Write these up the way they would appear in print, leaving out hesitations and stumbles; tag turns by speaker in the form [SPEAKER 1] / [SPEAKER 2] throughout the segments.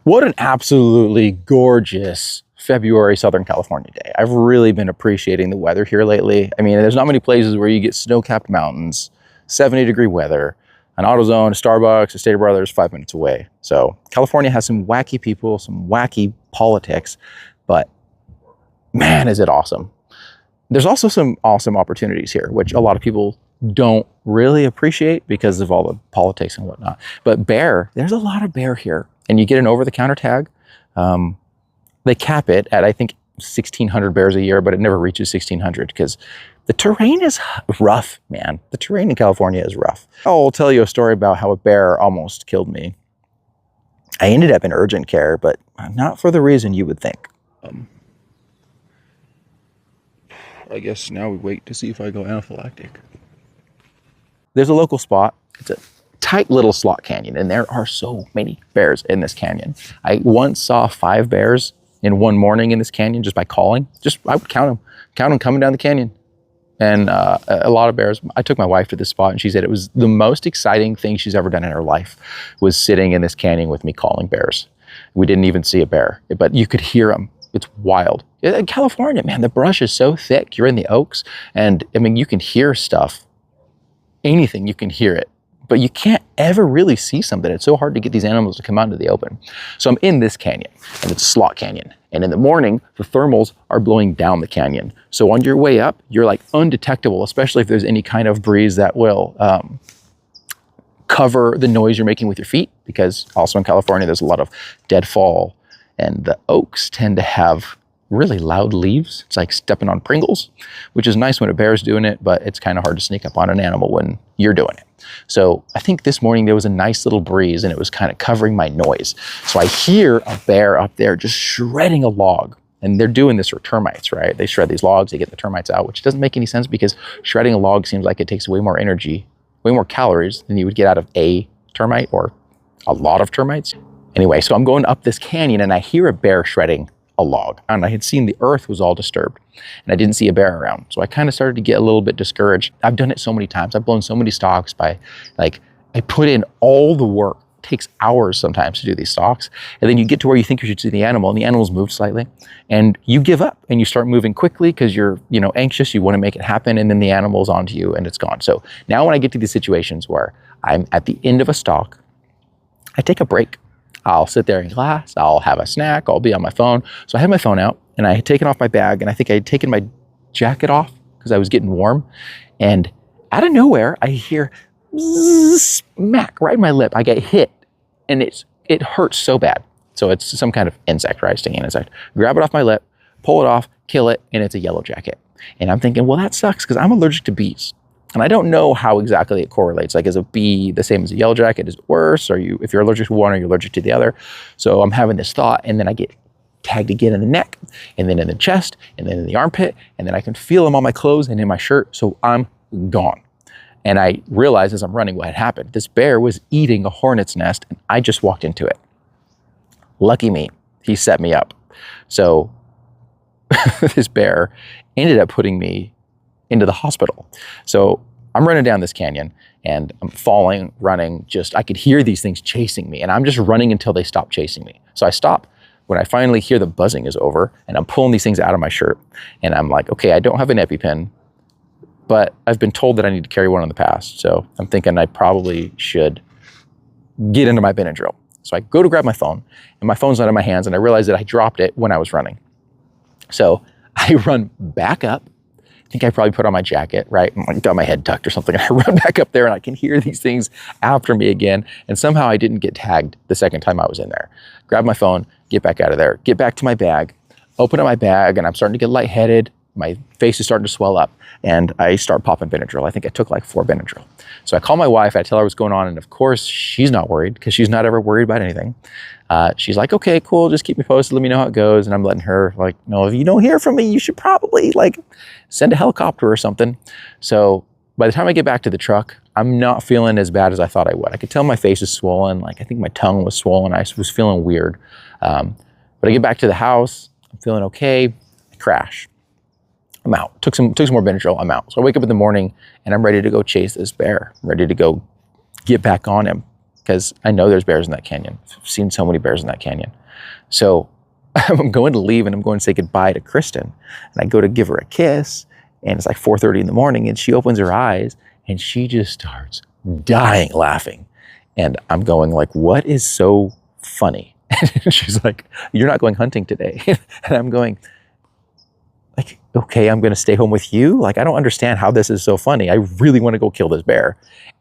[SPEAKER 1] What an absolutely gorgeous February Southern California day. I've really been appreciating the weather here lately. I mean, there's not many places where you get snow-capped mountains, 70-degree weather, an AutoZone, a Starbucks, a Stater Brothers 5 minutes away. So California has some wacky people, some wacky politics, but man, is it awesome. There's also some awesome opportunities here, which a lot of people don't really appreciate because of all the politics and whatnot. But bear, there's a lot of bear here. And you get an over-the-counter tag. They cap it at, I think, 1,600 bears a year, but it never reaches 1,600 because the terrain is rough, man. The terrain in California is rough. I'll tell you a story about how a bear almost killed me. I ended up in urgent care, but not for the reason you would think. I guess now we wait to see if I go anaphylactic. There's a local spot. It's a tight little slot canyon, and there are so many bears in this canyon. I once saw 5 bears in one morning in this canyon just by calling. I would count them coming down the canyon. And a lot of bears. I took my wife to this spot, and she said it was the most exciting thing she's ever done in her life, was sitting in this canyon with me calling bears. We didn't even see a bear, but you could hear them. It's wild. In California, man, the brush is so thick. You're in the oaks, and I mean, you can hear stuff. Anything, you can hear it. But you can't ever really see something. It's so hard to get these animals to come out into the open. So I'm in this canyon, and it's a slot canyon. And in the morning, the thermals are blowing down the canyon. So on your way up, you're like undetectable, especially if there's any kind of breeze that will cover the noise you're making with your feet, because also in California, there's a lot of deadfall, and the oaks tend to have really loud leaves. It's like stepping on Pringles, which is nice when a bear's doing it, but it's kind of hard to sneak up on an animal when you're doing it. So I think this morning there was a nice little breeze, and it was kind of covering my noise. So I hear a bear up there just shredding a log. And they're doing this for termites, right? They shred these logs, they get the termites out, which doesn't make any sense because shredding a log seems like it takes way more energy, way more calories than you would get out of a termite or a lot of termites. Anyway, so I'm going up this canyon, and I hear a bear shredding a log, and I had seen the earth was all disturbed, and I didn't see a bear around. So I kind of started to get a little bit discouraged. I've done it so many times. I've blown so many stalks by, like, I put in all the work. It takes hours sometimes to do these stalks, and then you get to where you think you should see the animal, and the animal's moved slightly, and you give up, and you start moving quickly because you're, anxious. You want to make it happen, and then the animal's onto you, and it's gone. So now when I get to these situations where I'm at the end of a stalk, I take a break. I'll sit there in class, I'll have a snack, I'll be on my phone. So I had my phone out, and I had taken off my bag, and I think I had taken my jacket off because I was getting warm. And out of nowhere, I hear smack right in my lip. I get hit, and it hurts so bad. So it's some kind of insect, right? Stinging insect. Grab it off my lip, pull it off, kill it, and it's a yellow jacket. And I'm thinking, well, that sucks because I'm allergic to bees. And I don't know how exactly it correlates. Like, is a bee the same as a yellow jacket? Is it worse? If you're allergic to one, are you allergic to the other? So I'm having this thought, and then I get tagged again in the neck, and then in the chest, and then in the armpit, and then I can feel them on my clothes and in my shirt. So I'm gone. And I realized as I'm running what had happened. This bear was eating a hornet's nest, and I just walked into it. Lucky me, he set me up. So this bear ended up putting me into the hospital. So I'm running down this canyon, and I'm falling, running, I could hear these things chasing me, and I'm just running until they stop chasing me. So I stop. When I finally hear the buzzing is over, and I'm pulling these things out of my shirt, and I'm like, okay, I don't have an EpiPen, but I've been told that I need to carry one in the past. So I'm thinking I probably should get into my Benadryl. So I go to grab my phone, and my phone's not in my hands, and I realize that I dropped it when I was running. So I run back up. I think I probably put on my jacket, right? I got my head tucked or something. And I run back up there, and I can hear these things after me again. And somehow I didn't get tagged the second time I was in there. Grab my phone, get back out of there, get back to my bag, open up my bag, and I'm starting to get lightheaded. My face is starting to swell up, and I start popping Benadryl. I think I took like 4 Benadryl. So I call my wife, I tell her what's going on, and of course, she's not worried because she's not ever worried about anything. She's like, okay, cool, just keep me posted, let me know how it goes. And I'm letting her, like, no, if you don't hear from me, you should probably, like, send a helicopter or something. So by the time I get back to the truck, I'm not feeling as bad as I thought I would. I could tell my face is swollen, like, I think my tongue was swollen, I was feeling weird. But I get back to the house, I'm feeling okay, I crash. I'm out. Took some more Benadryl, I'm out. So I wake up in the morning, and I'm ready to go chase this bear. I'm ready to go get back on him. because I know there's bears in that canyon. I've seen so many bears in that canyon. So I'm going to leave and I'm going to say goodbye to Kristen. And I go to give her a kiss, and it's like 4:30 in the morning, and she opens her eyes and she just starts dying laughing. And I'm going like, what is so funny? And she's like, you're not going hunting today. And I'm going like, okay, I'm going to stay home with you. Like, I don't understand how this is so funny. I really want to go kill this bear.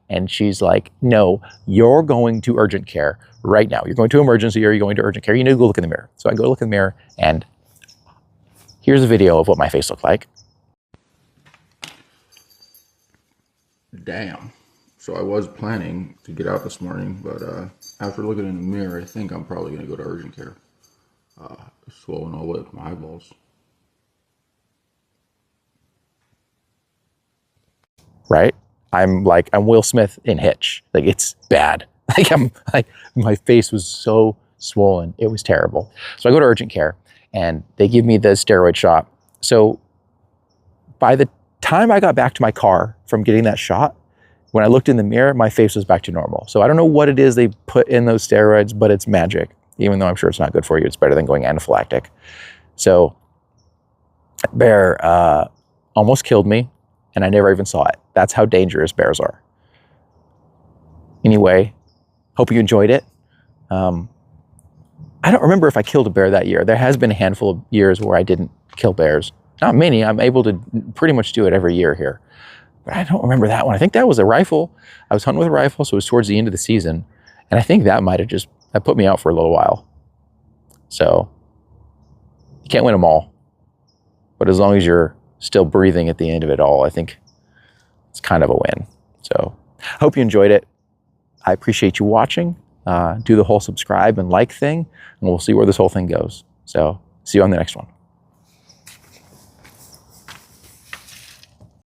[SPEAKER 1] And she's like, no, you're going to urgent care right now. You're going to emergency, or you're going to urgent care. You need to go look in the mirror. So I go look in the mirror, and here's a video of what my face looked like. Damn. So I was planning to get out this morning, but after looking in the mirror, I think I'm probably going to go to urgent care. Swollen all the way up my eyeballs. Right? I'm Will Smith in Hitch. Like, it's bad. Like, my face was so swollen. It was terrible. So I go to urgent care, and they give me the steroid shot. So by the time I got back to my car from getting that shot, when I looked in the mirror, my face was back to normal. So I don't know what it is they put in those steroids, but it's magic. Even though I'm sure it's not good for you, it's better than going anaphylactic. So that bear almost killed me, and I never even saw it. That's how dangerous bears are. Anyway, hope you enjoyed it. I don't remember if I killed a bear that year. There has been a handful of years where I didn't kill bears. Not many. I'm able to pretty much do it every year here. But I don't remember that one. I think that was a rifle. I was hunting with a rifle, so it was towards the end of the season. And I think that might have that put me out for a little while. So you can't win them all. But as long as you're still breathing at the end of it all, I think it's kind of a win. So hope you enjoyed it. I appreciate you watching. Do the whole subscribe and like thing, and we'll see where this whole thing goes. So see you on the next one.